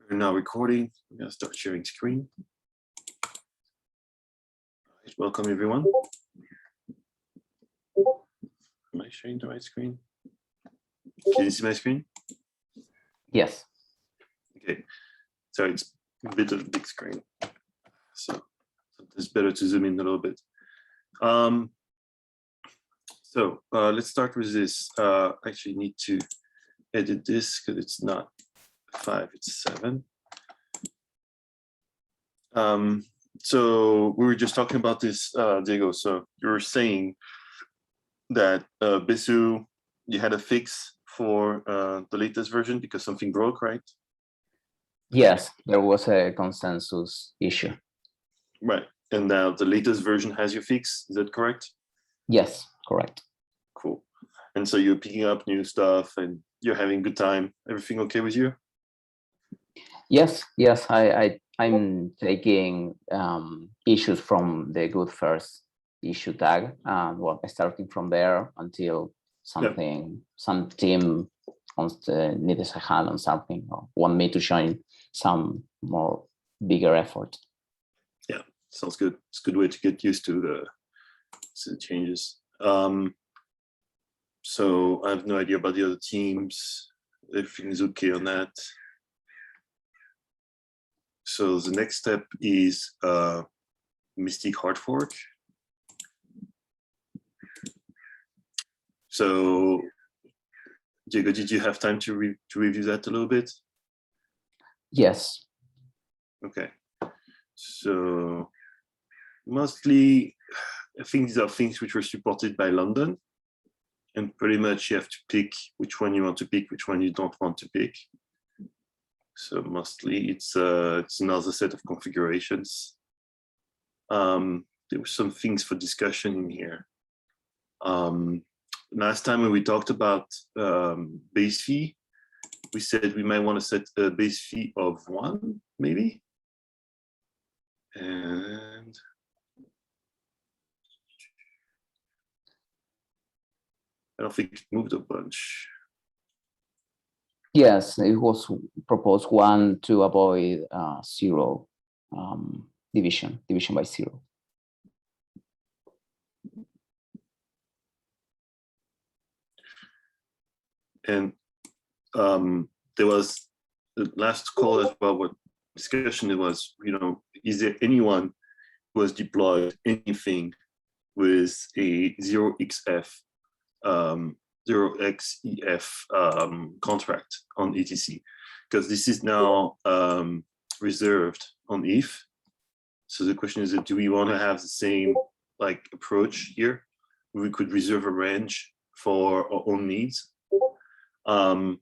We're now recording. I'm going to start sharing screen. Right, welcome everyone. Am I sharing the right screen? Can you see my screen? Yes. Okay. Sorry, it's a bit of a big screen. So it's better to zoom in a little bit. Let's start with this. Actually need to edit this because it's not 5, it's 7. So we were just talking about this, Diego. So you were saying that Besu, you had a fix for the latest version because something broke, right? Yes, there was a consensus issue. Right. And now the latest version has your fix. Is that correct? Yes, correct. Cool. And so you're picking up new stuff and you're having a good time. Everything okay with you? Yes. I'm taking issues from the good first issue tag. Starting from there until something, some team needs a hand on something or want me to join some more bigger effort. Yeah, sounds good. It's a good way to get used to the changes. So I have no idea about the other teams. Everything is okay on that. So the next step is Mystique hard fork. So Diego, did you have time to review that a little bit? Yes. Okay. So mostly, I think these are things which were supported by London, and pretty much you have to pick which one you want to pick, which one you don't want to pick. So mostly it's another set of configurations. There were some things for discussion in here. Last time when we talked about base fee, we said we might want to set a base fee of 1, maybe. And I don't think it moved a bunch. Yes, it was proposed 1 to avoid 0 division by 0. And there was the last call as well, what discussion it was, is there anyone who has deployed anything with a 0xF, 0xEF contract on ETC? Because this is now reserved on ETH. So the question is, do we want to have the same approach here? We could reserve a range for our own needs. And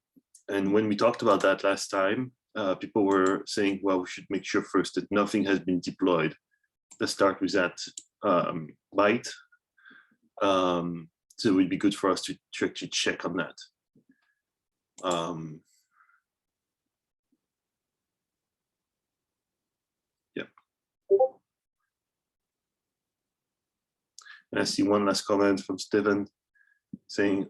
when we talked about that last time, people were saying, well, we should make sure first that nothing has been deployed. Let's start with that byte. So it would be good for us to actually check on that. Yeah. And I see one last comment from Steven saying,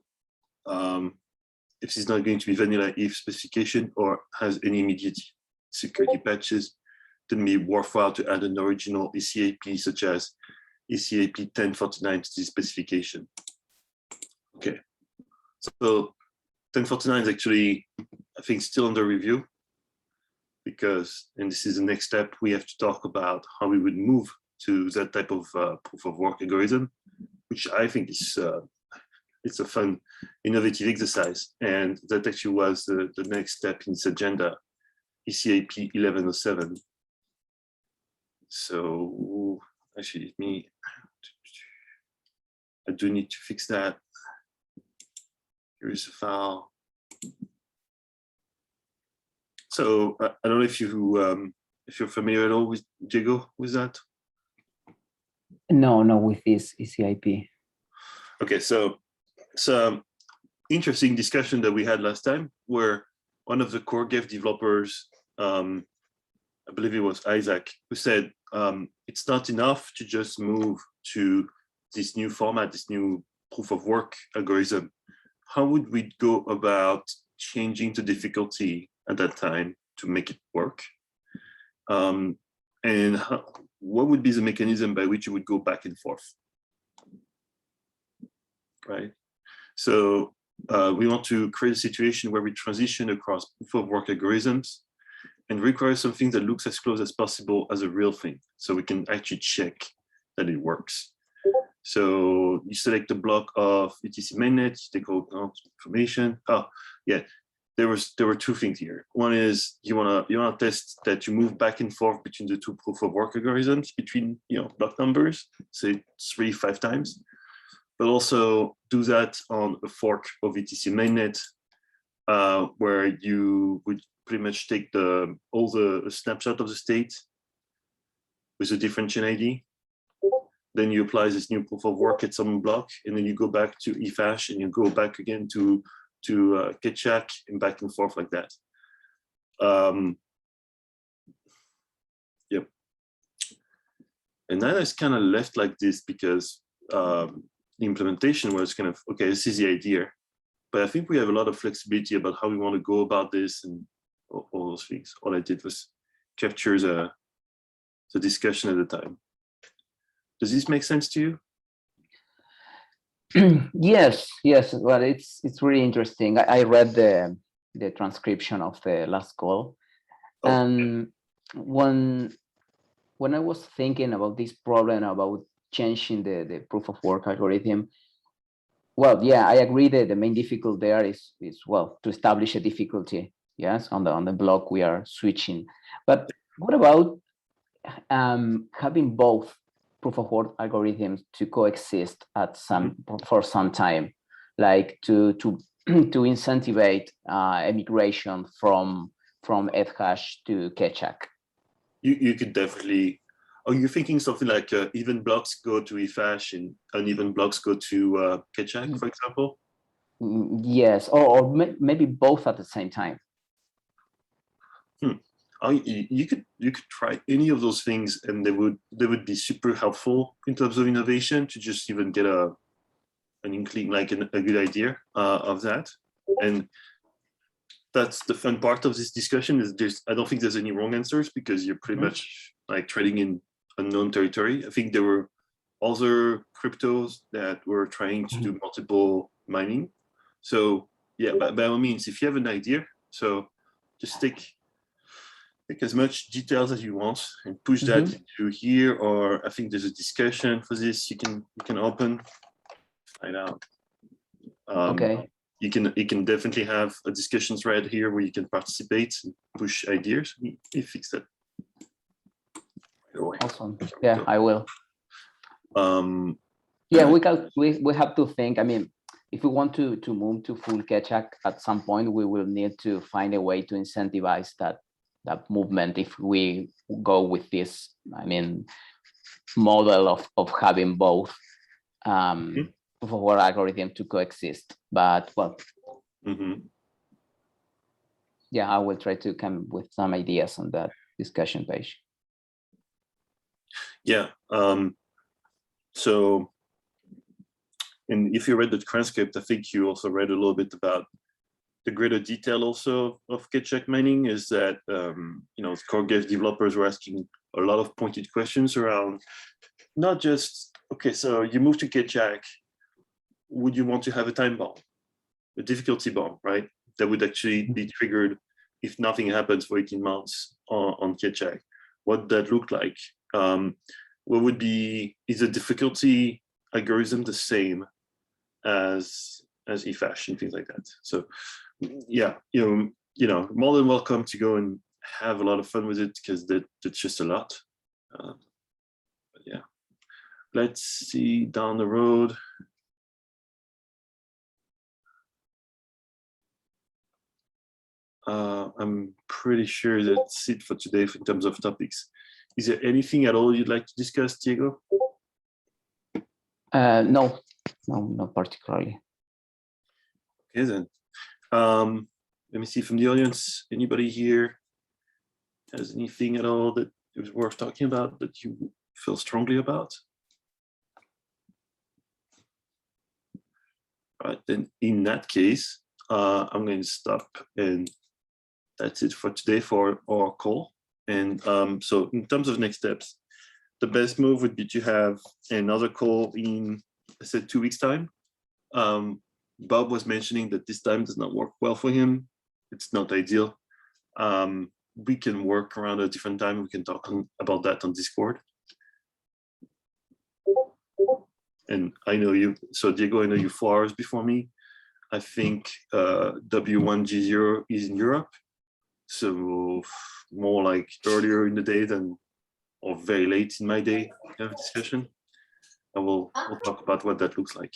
if this is not going to be vanilla ETH specification or has any immediate security patches, then it may be worthwhile to add an original ECAP such as ECAP 1049 to the specification. Okay, so 1049 is actually, I think, still under review because, and this is the next step, we have to talk about how we would move to that type of proof of work algorithm, which I think is it's a fun, innovative exercise. And that actually was the next step in this agenda, ECAP 1107. So actually, I do need to fix that. Here is a file. So I don't know if you're familiar at all with Diego with that. No, with this ECIP. Okay, so it's an interesting discussion that we had last time where one of the core Geth developers, I believe it was Isaac, who said it's not enough to just move to this new format, this new proof of work algorithm. How would we go about changing the difficulty at that time make it work. And what would be the mechanism by which you would go back and forth, right? So we want to create a situation where we transition across proof of work algorithms and require something that looks as close as possible as a real thing, so we can actually check that it works. So you select the block of ETC mainnet, you take all information. Oh, yeah. There were two things here. One is you wanna test that you move back and forth between the two proof of work algorithms between block numbers, say 3-5 times, but also do that on a fork of ETC mainnet, where you would pretty much take all the snapshot of the state with a different chain ID. Then you apply this new proof of work at some block, and then you go back to eFash and you go back again to Keccak and back and forth like that. Yep. And that is kind of left like this because the implementation was kind of, okay, this is the idea, but I think we have a lot of flexibility about how we want to go about this and all those things. All I did was capture the discussion at the time. Does this make sense to you? Yes. Well, it's really interesting. I read the transcription of the last call, and when I was thinking about this problem about changing the proof of work algorithm, well, yeah, I agree that the main difficulty there is well to establish a difficulty. Yes, on the block we are switching. But what about having both proof of work algorithms to coexist at for some time, like to incentivize emigration from Ethash to Keccak? You could definitely. Are you thinking something like even blocks go to eFash and uneven blocks go to Keccak, for example? Yes, or maybe both at the same time. You could try any of those things, and they would be super helpful in terms of innovation to just even get an inkling, like a good idea of that. And that's the fun part of this discussion. Is I don't think there's any wrong answers because you're pretty much like trading in unknown territory. I think there were other cryptos that were trying to do multiple mining. So yeah, by all means, if you have an idea, so just take as much details as you want and push that into here. Or I think there's a discussion for this. You can open, find out. Okay. You can definitely have a discussion thread here where you can participate and push ideas. You fix that. Awesome. Yeah, I will. Yeah, we have to think. I mean, if we want to move to full Keccak at some point, we will need to find a way to incentivize that movement. If we go with this, I mean, model of having both proof of work algorithm to coexist. But well, yeah, I will try to come with some ideas on that discussion page. Yeah. So, and if you read the transcript, I think you also read a little bit about the greater detail also of Keccak mining is that, CoreGave developers were asking a lot of pointed questions around not just, okay, so you move to Keccak, would you want to have a time bomb, a difficulty bomb, right? That would actually be triggered if nothing happens for 18 months on Keccak. What that look like? What would be, is the difficulty algorithm the same as eFash and things like that? So yeah, more than welcome to go and have a lot of fun with it because that's just a lot. But yeah, let's see down the road. I'm pretty sure that's it for today in terms of topics. Is there anything at all you'd like to discuss, Diego? No, not particularly. Okay then. Let me see from the audience, anybody here has anything at all that is worth talking about that you feel strongly about? All right, then in that case, I'm going to stop and that's it for today for our call. And so in terms of next steps, the best move would be to have another call in, I said, 2 weeks time. Bob was mentioning that this time does not work well for him. It's not ideal. We can work around a different time. We can talk about that on Discord. And I know you, so Diego, I know you 4 hours before me. I think W1G0 is in Europe. So more like earlier in the day than, or very late in my day kind of discussion. We'll talk about what that looks like.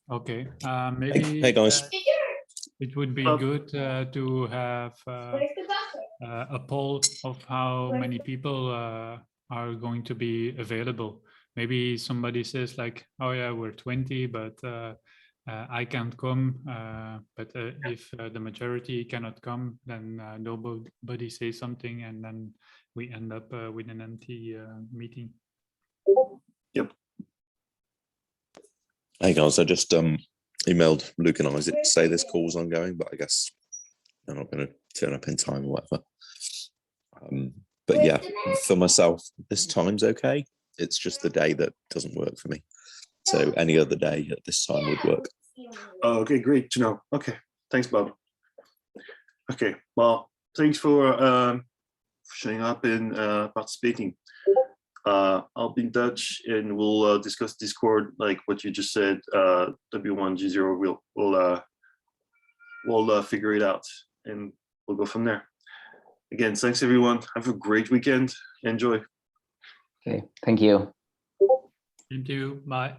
Okay, maybe Hey guys. it would be good to have a poll of how many people are going to be available. Maybe somebody says like, oh yeah, we're 20, but I can't come. But if the majority cannot come, then nobody says something, and then we end up with an empty meeting. Yep. Hey guys, I just emailed Luke and Isaac to say this call's ongoing, but I guess they're not going to turn up in time or whatever. But yeah, for myself, this time's okay. It's just the day that doesn't work for me. So any other day at this time would work. Oh, okay, great to know. Okay, thanks, Bob. Okay, well, thanks for showing up and participating. I'll be in touch and we'll discuss Discord, like what you just said. W1G0 we'll figure it out and we'll go from there. Again, thanks everyone. Have a great weekend. Enjoy. Okay, thank you. Thank you. Bye.